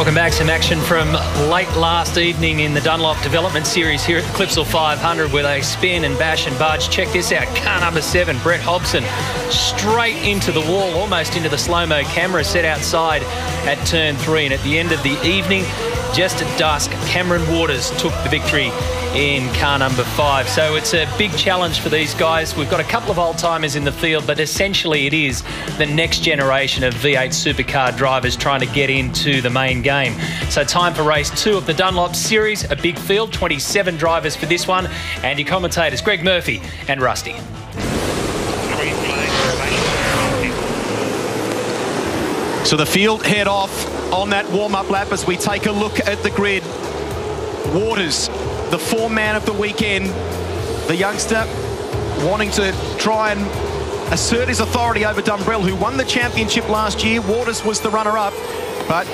Welcome back. Some action from late last evening in the Dunlop Development Series here at the Clipsal 500 where they spin and bash and budge. Check this out. Car number 7, Brett Hobson, straight into the wall, almost into the slow-mo camera set outside at turn 3. And at the end of the evening, just at dusk, Cameron Waters took the victory in car number 5. So it's a big challenge for these guys. We've got a couple of old-timers in the field, but essentially it is the next generation of V8 supercar drivers trying to get into the main game. So time for race 2 of the Dunlop Series. A big field, 27 drivers for this one. And your commentators, Greg Murphy and Rusty. So the field head off on that warm-up lap as we take a look at the grid. Waters, the form-man of the weekend, the youngster wanting to try and assert his authority over Dumbrell, who won the championship last year. Waters was the runner-up, but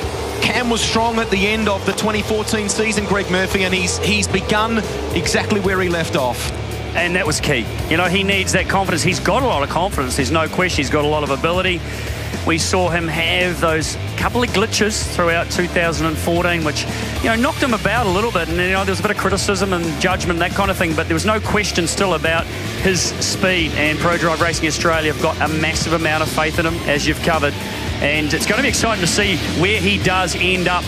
Cam was strong at the end of the 2014 season, Greg Murphy, and he's begun exactly where he left off. And that was key. You know, he needs that confidence. He's got a lot of confidence. There's no question. He's got a lot of ability. We saw him have those couple of glitches throughout 2014, which, you know, knocked him about a little bit. And, you know, there was a bit of criticism and judgment, that kind of thing. But there was no question still about his speed. And Pro Drive Racing Australia have got a massive amount of faith in him, as you've covered. And it's going to be exciting to see where he does end up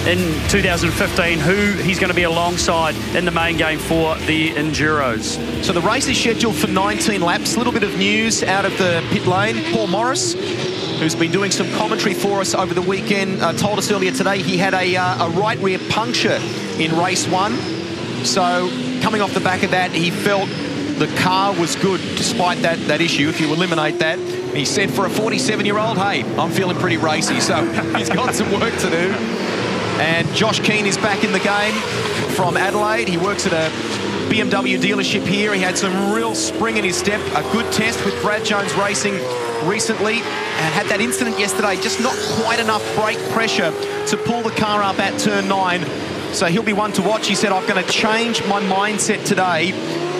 in 2015, who he's going to be alongside in the main game for the Enduros. So the race is scheduled for 19 laps. A little bit of news out of the pit lane. Paul Morris, who's been doing some commentary for us over the weekend, told us earlier today he had a right rear puncture in race 1. So coming off the back of that, he felt the car was good despite that issue, if you eliminate that. He said for a 47-year-old, hey, I'm feeling pretty racy. So he's got some work to do. And Josh Keane is back in the game from Adelaide. He works at a BMW dealership here. He had some real spring in his step. A good test with Brad Jones Racing recently. And had that incident yesterday, just not quite enough brake pressure to pull the car up at turn 9. So he'll be one to watch. He said, I'm going to change my mindset today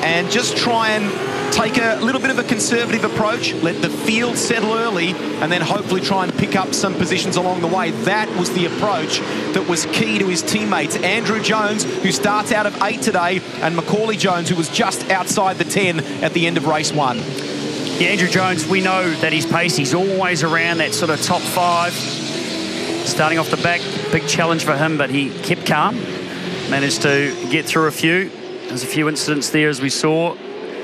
and just try and take a little bit of a conservative approach, let the field settle early, and then hopefully try and pick up some positions along the way. That was the approach that was key to his teammates. Andrew Jones, who starts out of 8 today, and Macaulay Jones, who was just outside the 10 at the end of race 1. Yeah, Andrew Jones, we know that he's pace. He's always around that sort of top 5. Starting off the back, big challenge for him, but he kept calm. Managed to get through a few. There's a few incidents there, as we saw.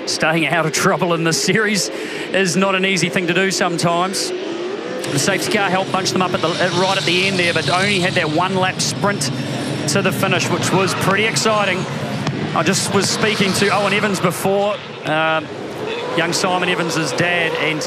Staying out of trouble in this series is not an easy thing to do sometimes. The safety car helped bunch them up right at the end there, but only had that 1-lap sprint to the finish, which was pretty exciting. I just was speaking to Owen Evans before, young Simon Evans' dad, and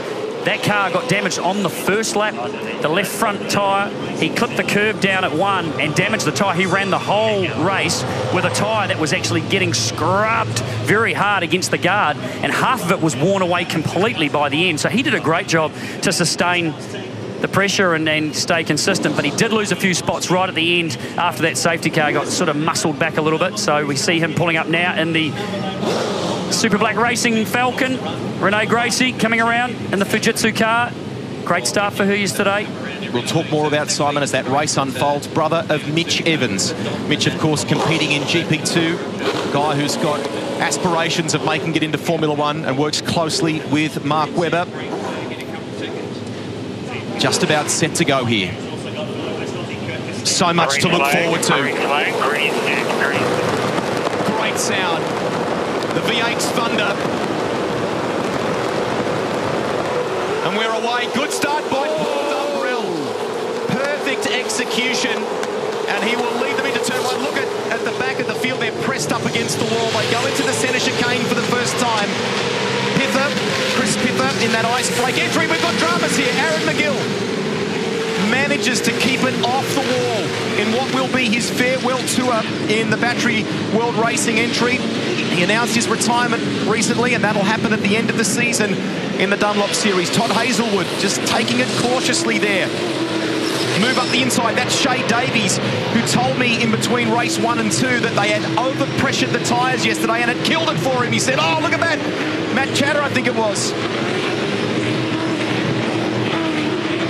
that car got damaged on the first lap, the left front tyre. He clipped the curb down at 1 and damaged the tyre. He ran the whole race with a tyre that was actually getting scrubbed very hard against the guard, and half of it was worn away completely by the end. So he did a great job to sustain the pressure and stay consistent, but he did lose a few spots right at the end after that safety car got sort of muscled back a little bit. So we see him pulling up now in the Super Black Racing Falcon. Renee Gracie coming around in the Fujitsu car. Great start for her yesterday. We'll talk more about Simon as that race unfolds. Brother of Mitch Evans. Mitch, of course, competing in GP2. Guy who's got aspirations of making it into Formula 1 and works closely with Mark Webber. Just about set to go here. So much to look forward to. Great sound. The V8's thunder. And we're away. Good start by Paul Dumbrell. Perfect execution. And he will lead them into turn 1. Look at the back of the field. They're pressed up against the wall. They go into the centre chicane for the first time. Chris Pither in that ice break entry. We've got dramas here. Aaron McGill manages to keep it off the wall in what will be his farewell tour in the Battery World Racing entry. He announced his retirement recently, and that'll happen at the end of the season in the Dunlop Series. Todd Hazelwood just taking it cautiously there. Move up the inside. That's Shay Davies, who told me in between race 1 and 2 that they had over-pressured the tyres yesterday and it killed it for him. He said, oh, look at that. Matt Chatter, I think it was.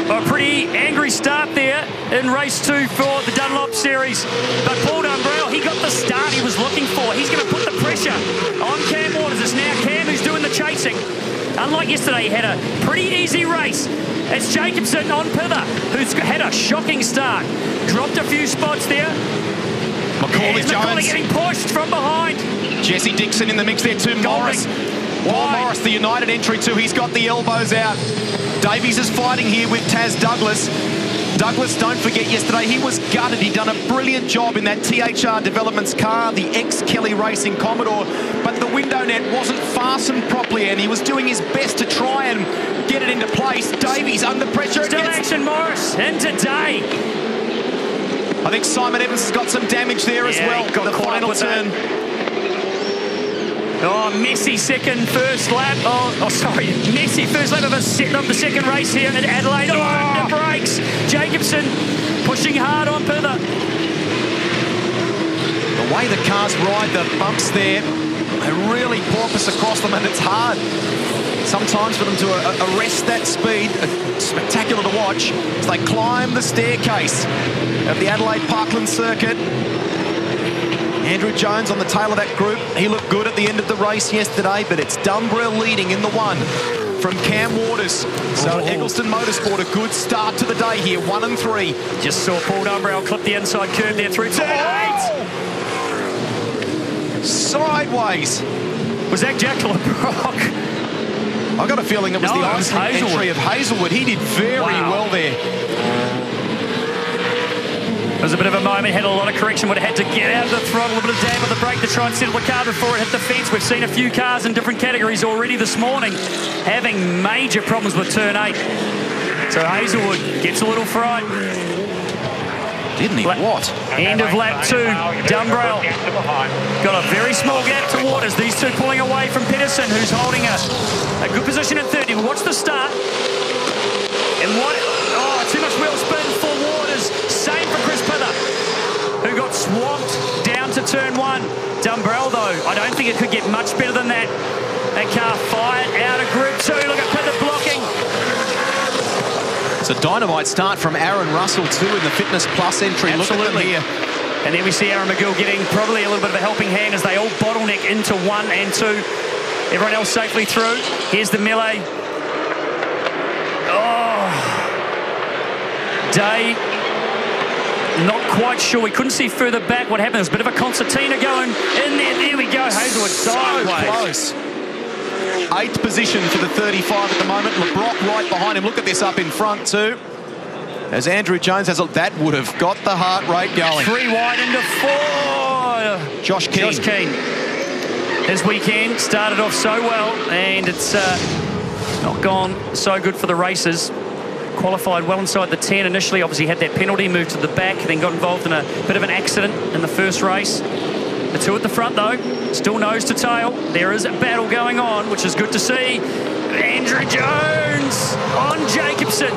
Well, pretty angry start there in race 2 for the Dunlop series. But Paul Dumbrell, he got the start he was looking for. He's going to put the pressure on Cam Waters. It's now Cam who's doing the chasing. Unlike yesterday, he had a pretty easy race. It's Jacobson on Pither, who's had a shocking start. Dropped a few spots there. McCauley-Jones getting pushed from behind. Jesse Dixon in the mix there too. Morris. Paul Morris, the United entry too. He's got the elbows out. Davies is fighting here with Taz Douglas. Douglas, don't forget yesterday, he was gutted. He'd done a brilliant job in that THR Developments car, the ex-Kelly Racing Commodore, but the window net wasn't fastened properly and he was doing his best to try and get it into place. Davies under pressure. Still action, Morris, in today. I think Simon Evans has got some damage there as well. Got the final turn. Oh, messy first lap. Messy first lap of the second race here at Adelaide. Oh, the brakes. Jacobson pushing hard on Pither. The way the cars ride the bumps there, they really porpoise across them, and it's hard sometimes for them to arrest that speed. Spectacular to watch as they climb the staircase of the Adelaide Parkland circuit. Andrew Jones on the tail of that group. He looked good at the end of the race yesterday, but it's Dumbrell leading in the one from Cam Waters. So Eggleston Motorsport, a good start to the day here, 1 and 3. Just saw Paul Dumbrell clip the inside curve there through turn 8. Sideways. Was that Jack LeBrock? I got a feeling it was the entry of Hazelwood. He did very well there. It was a bit of a moment, had a lot of correction, would have had to get out of the throttle, a bit of dab on the brake to try and settle the car before it hit the fence. We've seen a few cars in different categories already this morning having major problems with turn 8. So Hazelwood gets a little fright. Didn't he? What? End of lap 2, Dumbrell got a very small gap to Waters. These two pulling away from Pedersen, who's holding a good position at 30. Watch the start. And too much wheel spin for Waters. Same for Chris Pither, who got swamped down to turn 1. Dumbrell, though, I don't think it could get much better than that. That car fired out of group 2. Look at Pither blocking. It's a dynamite start from Aaron Russell too in the Fitness Plus entry. Absolutely. Look at them here. And then we see Aaron McGill getting probably a little bit of a helping hand as they all bottleneck into 1 and 2. Everyone else safely through. Here's the melee. Day, not quite sure. We couldn't see further back what happened. There was a bit of a concertina going in there. There we go. Hazelwood sideways. So close. 8th position for the 35 at the moment. LeBrock right behind him. Look at this up in front too. As Andrew Jones has that would have got the heart rate going. 3 wide into 4. Josh Keane. His weekend started off so well, and it's not gone so good for the racers. Qualified well inside the 10 initially, obviously had that penalty, moved to the back, then got involved in a bit of an accident in the first race. The 2 at the front though, still nose to tail. There is a battle going on, which is good to see. Andrew Jones on Jacobson.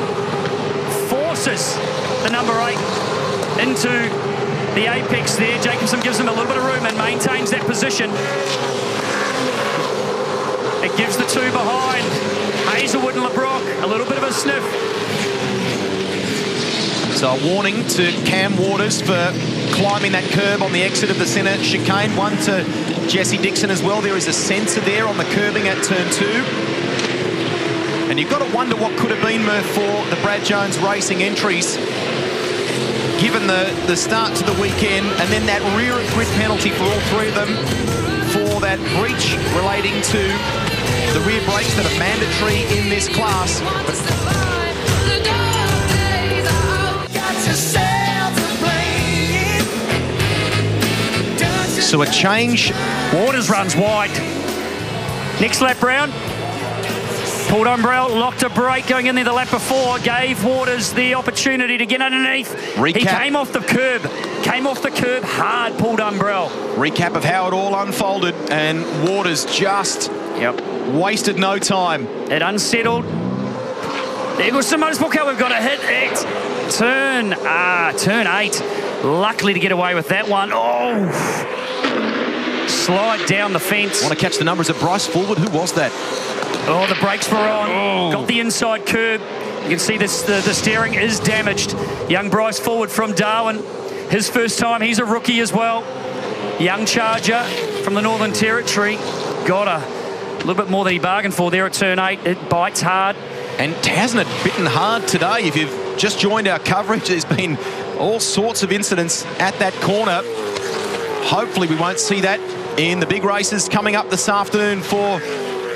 Forces the number 8 into the apex there. Jacobson gives him a little bit of room and maintains that position. It gives the 2 behind. Hazelwood and LeBrock, a little bit of a sniff. So a warning to Cam Waters for climbing that curb on the exit of the centre chicane. 1 to Jesse Dixon as well. There is a sensor there on the curbing at turn 2. And you've got to wonder what could have been, Murph, for the Brad Jones Racing entries, given the start to the weekend, and then that rear grid penalty for all 3 of them for that breach relating to the rear brakes that are mandatory in this class. So a change. Waters runs wide. Next lap round. Paul Dumbrell locked a brake going in there the lap before, gave Waters the opportunity to get underneath. Recap. He came off the curb hard, Paul Dumbrell. Recap of how it all unfolded, and Waters just wasted no time. It unsettled. There goes some Motorsport car. We've got to hit it. Turn 8. Luckily to get away with that one. Oh, slide down the fence. Want to catch the numbers of Bryce Forward? Who was that? Oh, the brakes were on. Got the inside curb. You can see this, the steering is damaged. Young Bryce forward from Darwin. His first time, he's a rookie as well. Young charger from the Northern Territory. Got a little bit more than he bargained for there at turn 8. It bites hard. And hasn't it bitten hard today? If you've just joined our coverage, there's been all sorts of incidents at that corner. Hopefully we won't see that in the big races coming up this afternoon for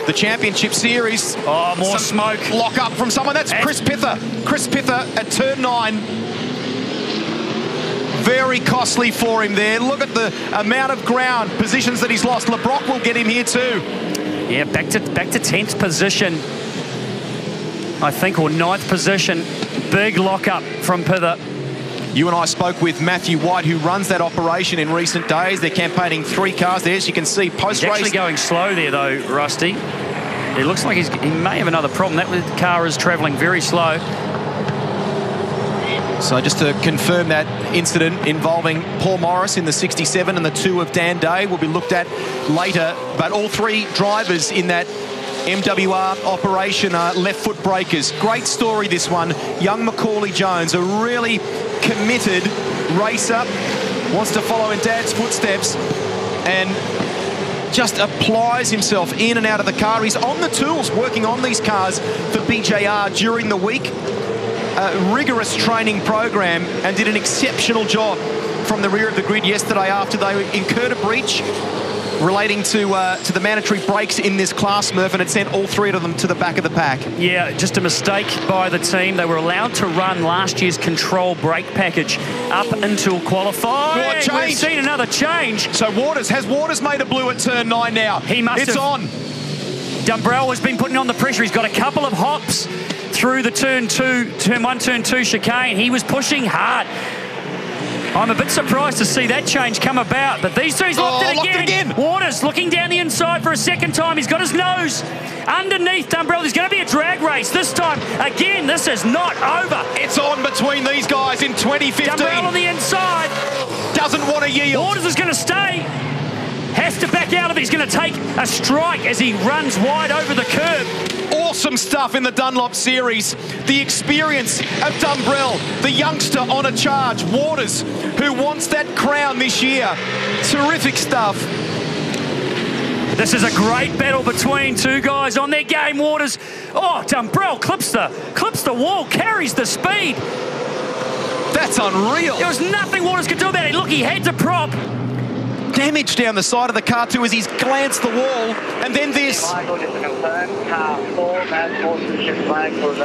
the Championship Series. Oh, more smoke. Lock up from someone. That's Chris Pither. Chris Pither at turn 9. Very costly for him there. Look at the amount of ground positions that he's lost. LeBrock will get him here too. Yeah, back to 10th position, I think, or 9th position. Big lock-up from Pither. You and I spoke with Matthew White, who runs that operation in recent days. They're campaigning 3 cars there, as you can see, post-race. He's actually going slow there, though, Rusty. It looks like he may have another problem. That car is travelling very slow. So just to confirm that incident involving Paul Morris in the 67 and the 2 of Dan Day will be looked at later. But all 3 drivers in that MWR operation are left foot breakers. Great story, this one. Young Macaulay Jones, a really committed racer, wants to follow in Dad's footsteps and just applies himself in and out of the car. He's on the tools working on these cars for BJR during the week. A rigorous training program, and did an exceptional job from the rear of the grid yesterday after they incurred a breach relating to the mandatory brakes in this class, Murph, and it sent all 3 of them to the back of the pack. Yeah, just a mistake by the team. They were allowed to run last year's control brake package up until qualifying. Oh, change. We've seen another change. So has Waters made a blue at turn 9 now? He must have. It's on. Dumbrell has been putting on the pressure. He's got a couple of hops through the turn 1, turn 2 chicane. He was pushing hard. I'm a bit surprised to see that change come about, but these 2's locked it again. Waters looking down the inside for a second time. He's got his nose underneath Dumbrell. There's going to be a drag race this time. Again, this is not over. It's on between these guys in 2015. Dumbrell on the inside. Doesn't want to yield. Waters is going to stay. Has to back out of it. He's going to take a strike as he runs wide over the curb. Awesome stuff in the Dunlop series. The experience of Dumbrell, the youngster on a charge. Waters, who wants that crown this year. Terrific stuff. This is a great battle between 2 guys on their game. Waters, oh, Dumbrell clips the wall, carries the speed. That's unreal. There was nothing Waters could do about it. Look, he had to prop. Damage down the side of the car too as he's glanced the wall, and then this.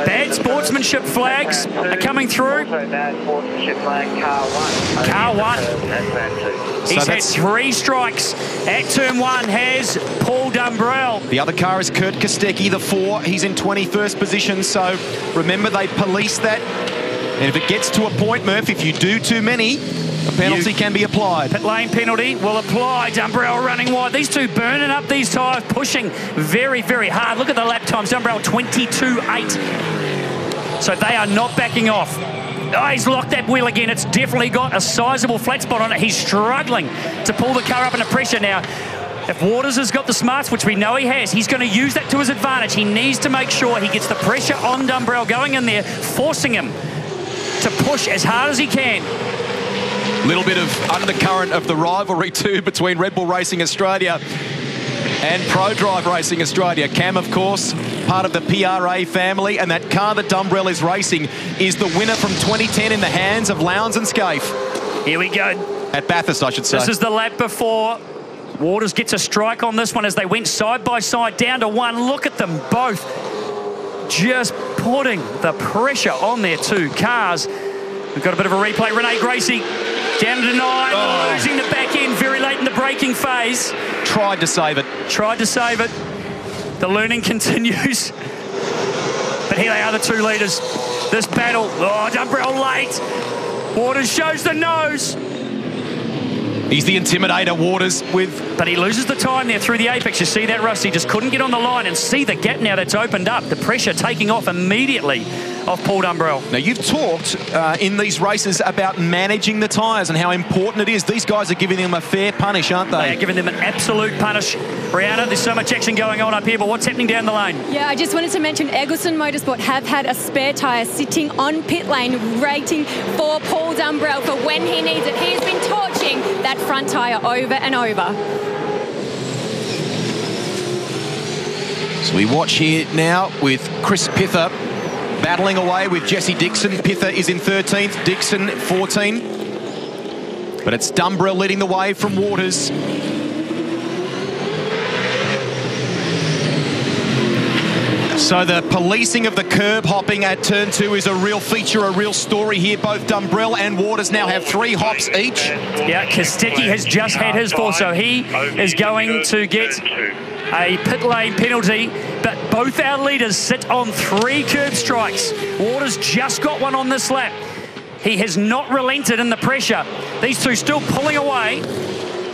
Bad sportsmanship flags are coming through. Car 1. He's had 3 strikes at turn 1, has Paul Dumbrell. The other car is Kurt Kostecki, the 4. He's in 21st position, so remember they police that. And if it gets to a point, Murph, if you do too many, a penalty can be applied. Pit lane penalty will apply. Dumbrell running wide. These 2 burning up these tyres, pushing very, very hard. Look at the lap times. Dumbrell 22.8. So they are not backing off. Oh, he's locked that wheel again. It's definitely got a sizable flat spot on it. He's struggling to pull the car up under pressure now. If Waters has got the smarts, which we know he has, he's going to use that to his advantage. He needs to make sure he gets the pressure on Dumbrell going in there, forcing him to push as hard as he can. Little bit of undercurrent of the rivalry too between Red Bull Racing Australia and Pro Drive Racing Australia. Cam, of course, part of the PRA family, and that car that Dumbrell is racing is the winner from 2010 in the hands of Lowndes and Scaife. Here we go. At Bathurst, I should say. This is the lap before. Waters gets a strike on this one as they went side by side down to 1. Look at them both just putting the pressure on their 2 cars. We've got a bit of a replay. Renee Gracie down to 9, losing the back end very late in the braking phase. Tried to save it. Tried to save it. The learning continues. But here they are, the 2 leaders. This battle. Oh, Dumbrell late. Waters shows the nose. He's the intimidator, Waters, with... But he loses the time there through the apex. You see that, Rusty? Just couldn't get on the line, and see the gap now that's opened up. The pressure taking off immediately off Paul Dumbrell. Now, you've talked in these races about managing the tyres and how important it is. These guys are giving them a fair punish, aren't they? They are giving them an absolute punish. Brianna, there's so much action going on up here, but what's happening down the lane? Yeah, I just wanted to mention Eggleston Motorsport have had a spare tyre sitting on pit lane waiting for Paul Dumbrell for when he needs it. He has been torching that front tyre over and over. So we watch here now with Chris Pither battling away with Jesse Dixon. Pither is in 13th, Dixon 14. But it's Dumbrell leading the way from Waters. So the policing of the curb hopping at turn 2 is a real feature, a real story here. Both Dumbrell and Waters now have 3 hops each. Yeah, Kostecki has just had his 4, so he is going to get a pit lane penalty. But both our leaders sit on 3 curb strikes. Waters just got one on this lap. He has not relented in the pressure. These two still pulling away,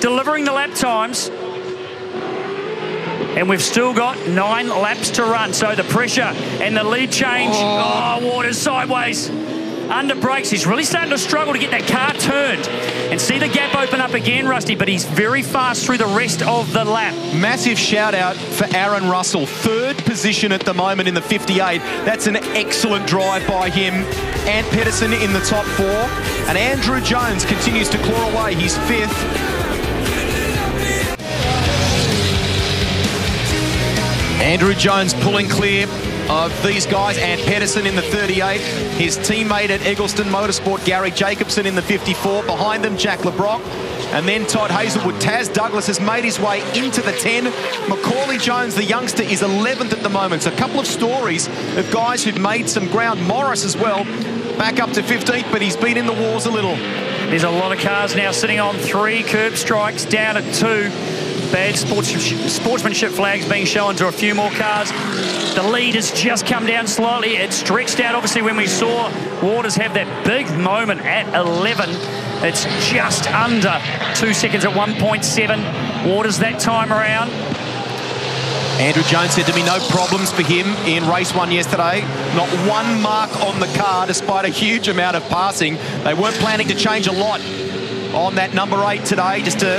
delivering the lap times. And we've still got 9 laps to run. So the pressure and the lead change. Oh, Waters sideways. Under brakes. He's really starting to struggle to get that car turned. And see the gap open up again, Rusty, but he's very fast through the rest of the lap. Massive shout out for Aaron Russell. 3rd position at the moment in the 58. That's an excellent drive by him. Ant Pedersen in the top 4. And Andrew Jones continues to claw away. He's 5th. Andrew Jones pulling clear of these guys. Ant Pedersen in the 38. His teammate at Eggleston Motorsport, Gary Jacobson, in the 54. Behind them, Jack LeBrock. And then Todd Hazelwood. Taz Douglas has made his way into the 10. Macaulay Jones, the youngster, is 11th at the moment. So a couple of stories of guys who've made some ground. Morris as well, back up to 15th, but he's been in the wars a little. There's a lot of cars now sitting on 3 curb strikes, down at 2. Bad sportsmanship flags being shown to a few more cars. The lead has just come down slightly. It stretched out, obviously, when we saw Waters have that big moment at 11. It's just under 2 seconds at 1.7. Waters that time around. Andrew Jones said to me no problems for him in race 1 yesterday. Not one mark on the car despite a huge amount of passing. They weren't planning to change a lot on that number 8 today, just to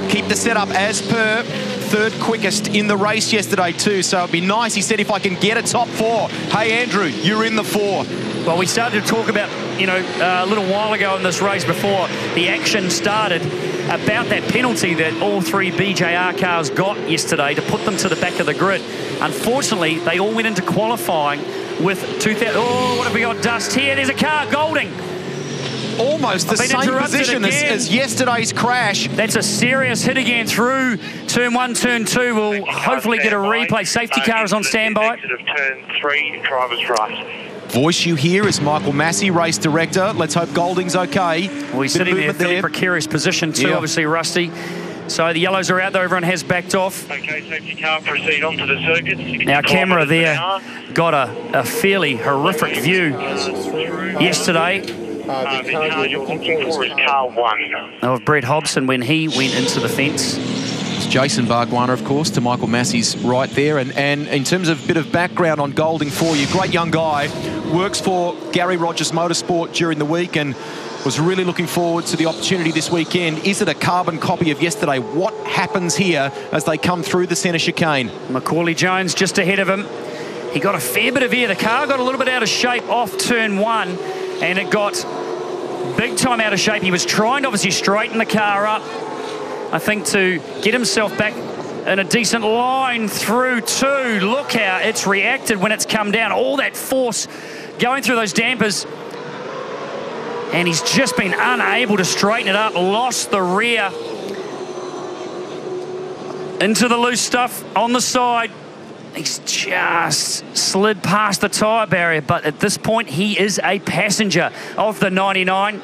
keep the setup as per 3rd quickest in the race yesterday too. So it'd be nice, he said, if I can get a top 4. Hey Andrew, you're in the 4. Well, we started to talk about, a little while ago in this race before the action started about that penalty that all 3 BJR cars got yesterday to put them to the back of the grid. Unfortunately, they all went into qualifying with 2,000. Oh, what have we got? Dust here. There's a car, Golding. Almost the same position as yesterday's crash. That's a serious hit again through turn 1, turn 2. We'll hopefully get a replay. Safety car is on standby. Exit of turn 3, driver's right. Voice you hear is Michael Massey, race director. Let's hope Golding's okay. Well, he's sitting there in a fairly precarious position too, obviously, Rusty. So the yellows are out there, everyone has backed off. Okay, safety car, proceed onto the circuit. Now, camera there got a fairly horrific view yesterday. The car you're looking for is car 1. Of Brett Hobson when he went into the fence. It's Jason Bargwanna, of course, to Michael Massey's right there. And in terms of a bit of background on Golding for you, great young guy, works for Gary Rogers Motorsport during the week and was really looking forward to the opportunity this weekend. Is it a carbon copy of yesterday? What happens here as they come through the centre chicane? Macaulay Jones just ahead of him. He got a fair bit of air. The car got a little bit out of shape off turn 1, and it got big time out of shape. He was trying to obviously straighten the car up, I think, to get himself back in a decent line through 2. Look how it's reacted when it's come down. All that force going through those dampers. And he's just been unable to straighten it up. Lost the rear into the loose stuff on the side. He's just slid past the tyre barrier, but at this point, he is a passenger of the 99.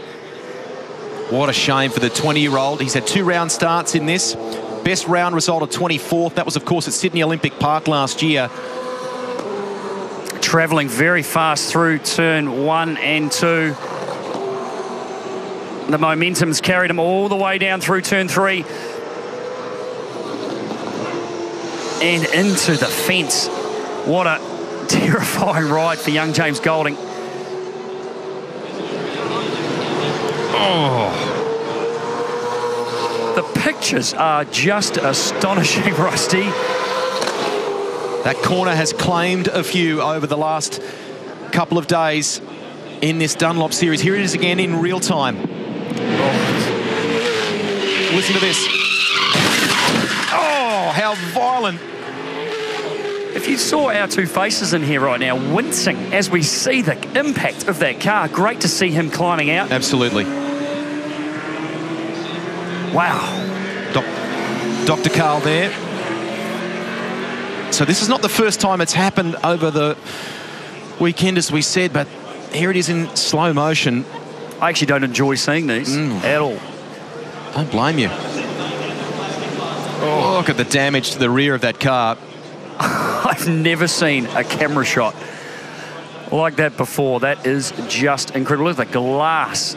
What a shame for the 20-year-old. He's had 2 round starts in this. Best round result of 24th. That was, of course, at Sydney Olympic Park last year. Travelling very fast through turn 1 and 2. The momentum's carried him all the way down through turn 3. And into the fence. What a terrifying ride for young James Golding. Oh. The pictures are just astonishing, Rusty. That corner has claimed a few over the last couple of days in this Dunlop series. Here it is again in real time. Oh. Listen to this. Oh, how violent. If you saw our two faces in here right now, wincing as we see the impact of that car. Great to see him climbing out. Absolutely. Wow. Dr. Carl there. So this is not the first time it's happened over the weekend, as we said, but here it is in slow motion. I actually don't enjoy seeing these at all. Don't blame you. Oh, look at the damage to the rear of that car. I've never seen a camera shot like that before. That is just incredible. Look at the glass.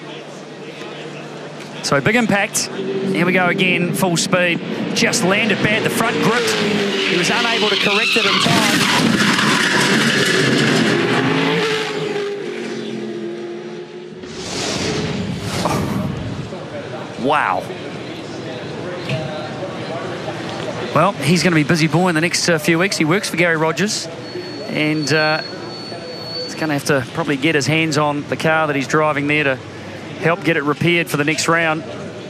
So big impact. Here we go again, full speed. Just landed bad. The front gripped. He was unable to correct it in time. Oh. Wow. Well, he's going to be a busy boy in the next few weeks. He works for Gary Rogers, and he's going to have to probably get his hands on the car that he's driving there to help get it repaired for the next round.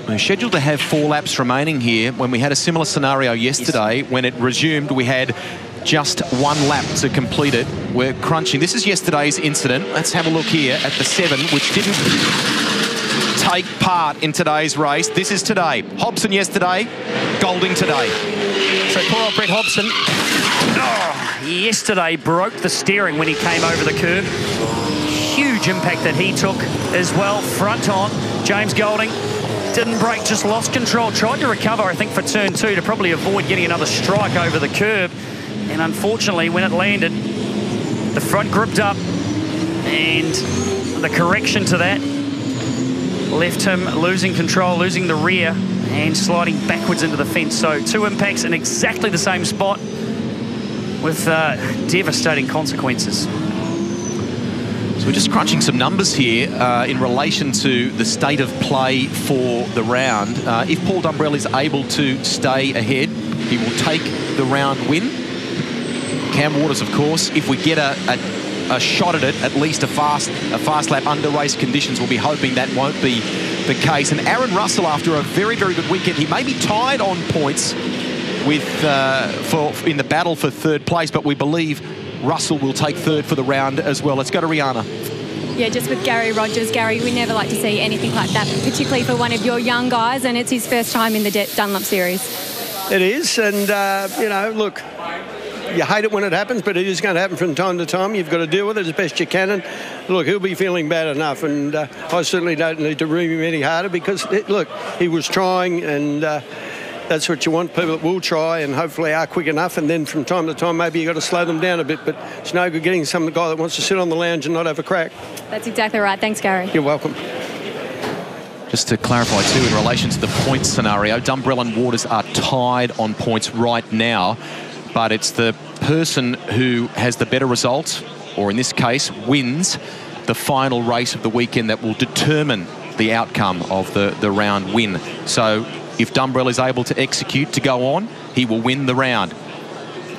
We're scheduled to have 4 laps remaining here. When we had a similar scenario yesterday, when it resumed, we had just 1 lap to complete it. We're crunching. This is yesterday's incident. Let's have a look here at the 7, which didn't take part in today's race. This is today. Hobson yesterday, Golding today. So poor old Brett Hobson, yesterday broke the steering when he came over the curb. Huge impact that he took as well. Front on, James Golding didn't brake, just lost control. Tried to recover, I think, for turn 2 to probably avoid getting another strike over the curb. And unfortunately, when it landed, the front gripped up, and the correction to that left him losing control, losing the rear, and sliding backwards into the fence. So 2 impacts in exactly the same spot with devastating consequences. So we're just crunching some numbers here in relation to the state of play for the round. If Paul Dumbrell is able to stay ahead, he will take the round win. Cam Waters, of course, if we get a shot at it, at least a fast lap under race conditions, we'll be hoping that won't be the case. And Aaron Russell, after a very, very good weekend, he may be tied on points with in the battle for 3rd place, but we believe Russell will take 3rd for the round as well. Let's go to Rihanna. Yeah, just with Gary Rogers. Gary, we never like to see anything like that, particularly for one of your young guys, and it's his first time in the Dunlop series. It is, and, you know, look, you hate it when it happens, but it is going to happen from time to time. You've got to deal with it as best you can. And look, he'll be feeling bad enough, and I certainly don't need to room him any harder because, look, he was trying, and that's what you want, people that will try and hopefully are quick enough, and then from time to time maybe you've got to slow them down a bit, but it's no good getting some guy that wants to sit on the lounge and not have a crack. That's exactly right. Thanks, Gary. You're welcome. Just to clarify too, in relation to the points scenario, Dumbrell and Waters are tied on points right now, but it's the person who has the better result, or in this case wins the final race of the weekend, that will determine the outcome of the round win. So if Dumbrell is able to execute to go on, he will win the round.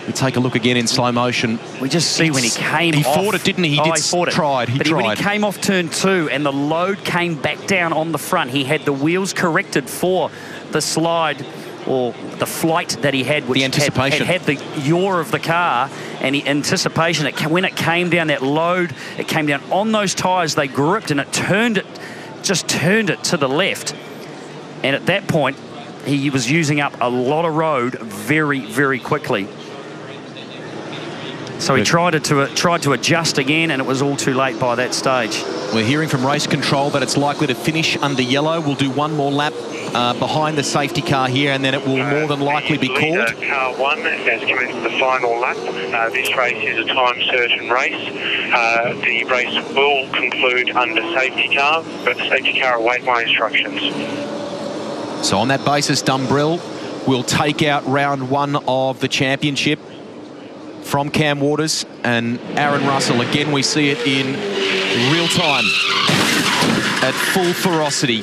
We take a look again in slow motion. We just see when he came off. He fought it, didn't he? He tried. When he came off turn 2 and the load came back down on the front, he had the wheels corrected for the slide or the flight that he had, which the anticipation had the yaw of the car, and the anticipation. When it came down, that load, it came down on those tyres. They gripped and it just turned it to the left. And at that point, he was using up a lot of road very, very quickly. So he tried to adjust again, and it was all too late by that stage. We're hearing from race control that it's likely to finish under yellow. We'll do one more lap behind the safety car here, and then it will more than likely be called. Car 1 has commenced the final lap. This race is a time-certain race. The race will conclude under safety car, but the safety car await my instructions. So on that basis, Dumbrell will take out round 1 of the championship from Cam Waters, and Aaron Russell. Again, we see it in real time at full ferocity.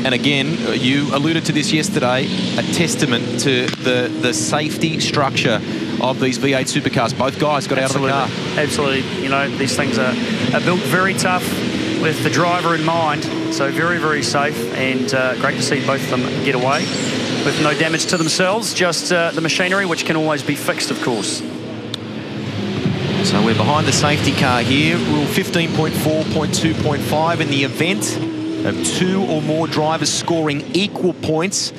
And again, you alluded to this yesterday, a testament to the safety structure of these V8 supercars. Both guys got out of the car. Absolutely. You know, these things are built very tough with the driver in mind. So very, very safe, and great to see both of them get away with no damage to themselves, just the machinery, which can always be fixed, of course. So we're behind the safety car here. Rule 15.4.2.5 in the event of 2 or more drivers scoring equal points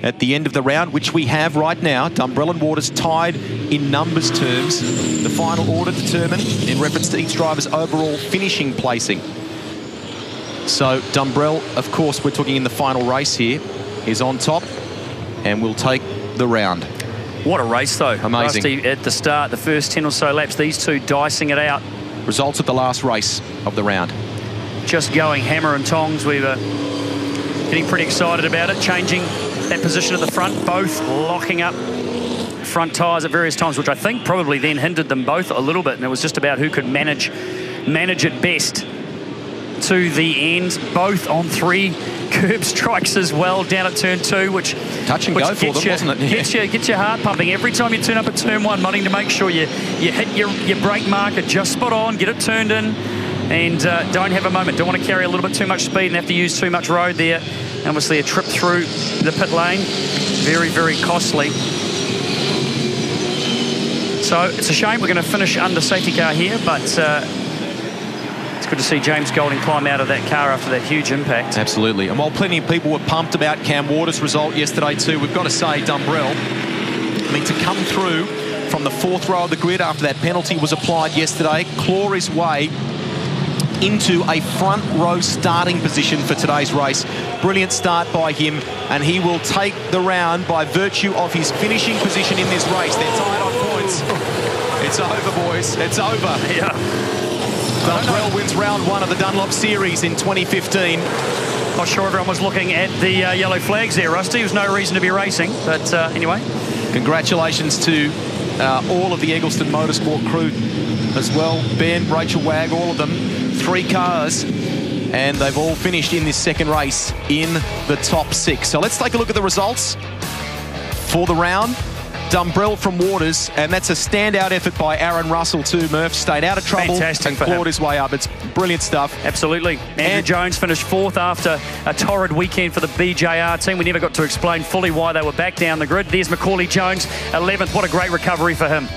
at the end of the round, which we have right now. Dumbrell and Waters tied in numbers terms. The final order determined in reference to each driver's overall finishing placing. So Dumbrell, of course, we're talking in the final race here, is on top and will take the round. What a race, though. Amazing. Rusty, at the start, the first 10 or so laps, these two dicing it out. Results of the last race of the round. Just going hammer and tongs. We were getting pretty excited about it, changing that position at the front, both locking up front tyres at various times, which I think probably then hindered them both a little bit, and it was just about who could manage it best to the end. Both on 3 curb strikes as well down at turn 2, which touch and go for them, wasn't it? Yeah. Gets your heart pumping every time you turn up at turn 1, wanting to make sure you hit your brake marker just spot on, get it turned in, and don't have a moment. Don't want to carry a little bit too much speed and have to use too much road there. Obviously a trip through the pit lane, very, very costly. So it's a shame we're going to finish under safety car here, but it's good to see James Golding climb out of that car after that huge impact. Absolutely. And while plenty of people were pumped about Cam Waters' result yesterday too, we've got to say Dumbrell, I mean, to come through from the 4th row of the grid after that penalty was applied yesterday, claw his way into a front row starting position for today's race. Brilliant start by him, and he will take the round by virtue of his finishing position in this race. They're tied on points. It's over, boys. It's over. Yeah. Dumbrell wins round 1 of the Dunlop Series in 2015. Not sure everyone was looking at the yellow flags there, Rusty. There's no reason to be racing, but anyway. Congratulations to all of the Eggleston Motorsport crew as well. Ben, Rachel Wagg, all of them. 3 cars, and they've all finished in this second race in the top 6. So let's take a look at the results for the round. Dumbrell from Waters, and that's a standout effort by Aaron Russell too, Murph. Stayed out of trouble and clawed his way up. It's brilliant stuff. Absolutely. Andrew Jones finished 4th after a torrid weekend for the BJR team. We never got to explain fully why they were back down the grid. There's Macaulay Jones, 11th. What a great recovery for him.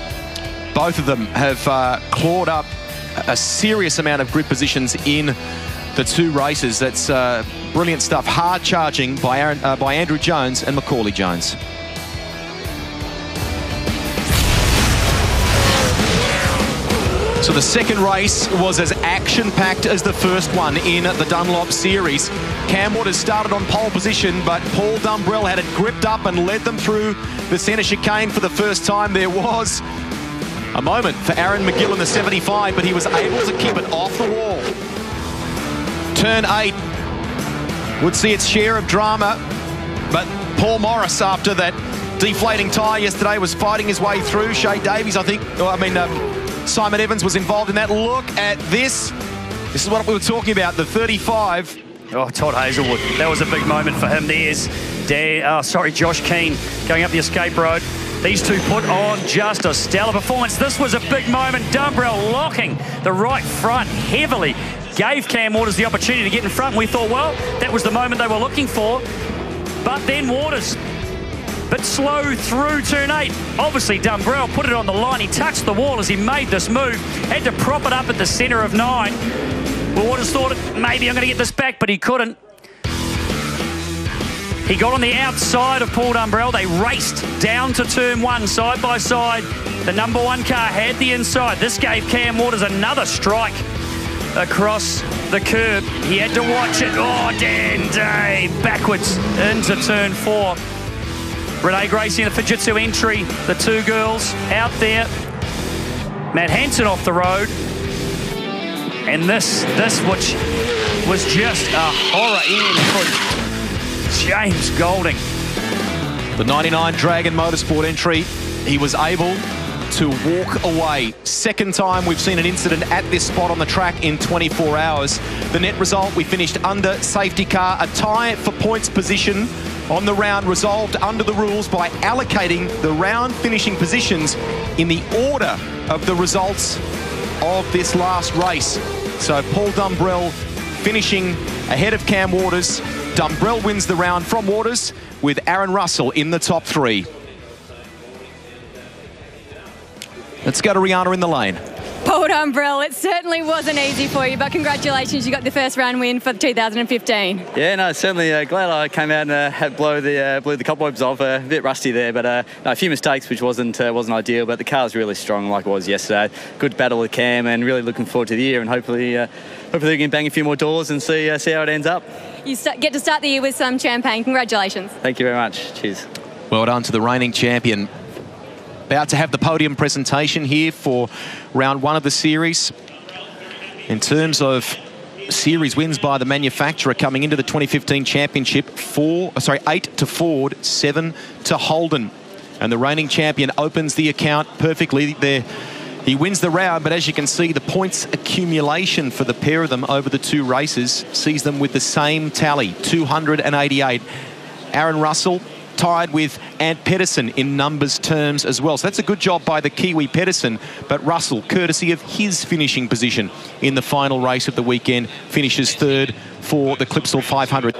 Both of them have clawed up a serious amount of grid positions in the 2 races. That's brilliant stuff. Hard charging by Andrew Jones and Macaulay Jones. So the second race was as action-packed as the first one in the Dunlop Series. Cam Waters started on pole position, but Paul Dumbrell had it gripped up and led them through the centre chicane for the first time. There was a moment for Aaron McGill in the 75, but he was able to keep it off the wall. Turn 8 would see its share of drama, but Paul Morris, after that deflating tyre yesterday, was fighting his way through. Shay Davies, Simon Evans was involved in that. Look at this. This is what we were talking about, the 35. Oh, Todd Hazelwood. That was a big moment for him. There's Josh Keane going up the escape road. These two put on just a stellar performance. This was a big moment. Dumbrell locking the right front heavily. Gave Cam Waters the opportunity to get in front. We thought, well, that was the moment they were looking for. But then Waters, but slow through turn 8. Obviously, Dumbrell put it on the line. He touched the wall as he made this move. Had to prop it up at the centre of 9. Well, Waters thought, maybe I'm going to get this back, but he couldn't. He got on the outside of Paul Dumbrell. They raced down to turn 1, side by side. The number 1 car had the inside. This gave Cam Waters another strike across the curb. He had to watch it. Oh, Dan Day backwards into turn 4. Renee Gracie in the Fujitsu entry. The 2 girls out there. Matt Hansen off the road. And this which was just a horror end for James Golding. The 99 Dragon Motorsport entry, he was able to walk away. Second time we've seen an incident at this spot on the track in 24 hours. The net result, we finished under safety car. A tie for points position on the round resolved under the rules by allocating the round finishing positions in the order of the results of this last race. So Paul Dumbrell finishing ahead of Cam Waters. Dumbrell wins the round from Waters with Aaron Russell in the top 3. Let's go to Rihanna in the lane. Paul Dumbrell, it certainly wasn't easy for you, but congratulations, you got the first round win for 2015. Yeah, no, certainly glad I came out and had blew the cobwebs off. A bit rusty there, but no, a few mistakes, which wasn't ideal. But the car's really strong, like it was yesterday. Good battle with Cam, and really looking forward to the year. And hopefully we can bang a few more doors and see how it ends up. You get to start the year with some champagne. Congratulations. Thank you very much. Cheers. Well done to the reigning champion. About to have the podium presentation here for round 1 of the series. In terms of series wins by the manufacturer coming into the 2015 championship, 8 to Ford, 7 to Holden. And the reigning champion opens the account perfectly there. He wins the round, but as you can see, the points accumulation for the pair of them over the 2 races sees them with the same tally, 288. Aaron Russell tied with Ant Pedersen in numbers terms as well. So that's a good job by the Kiwi Pedersen, but Russell, courtesy of his finishing position in the final race of the weekend, finishes 3rd for the Clipsal 500.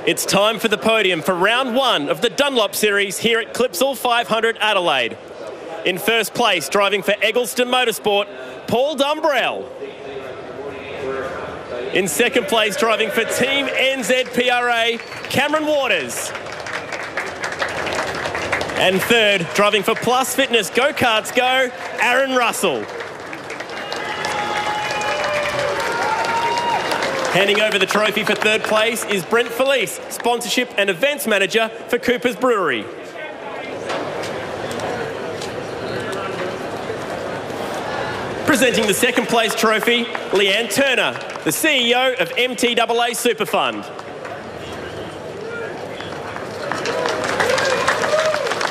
It's time for the podium for round 1 of the Dunlop series here at Clipsal 500 Adelaide. In first place, driving for Eggleston Motorsport, Paul Dumbrell. In second place, driving for Team NZPRA, Cameron Waters. And third, driving for Plus Fitness Go-Karts Go, Aaron Russell. Handing over the trophy for third place is Brent Felice, Sponsorship and Events Manager for Cooper's Brewery. Presenting the second place trophy, Leanne Turner, the CEO of MTAA Super Fund.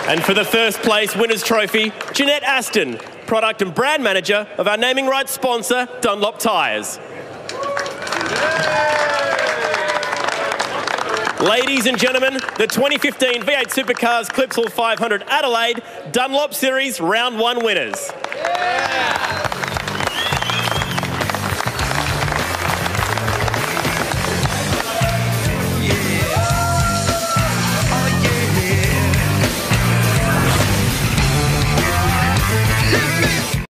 And for the first place winners trophy, Jeanette Aston, Product and Brand Manager of our naming rights sponsor, Dunlop Tyres. Ladies and gentlemen, the 2015 V8 Supercars Clipsal 500 Adelaide Dunlop Series Round 1 winners. Yeah.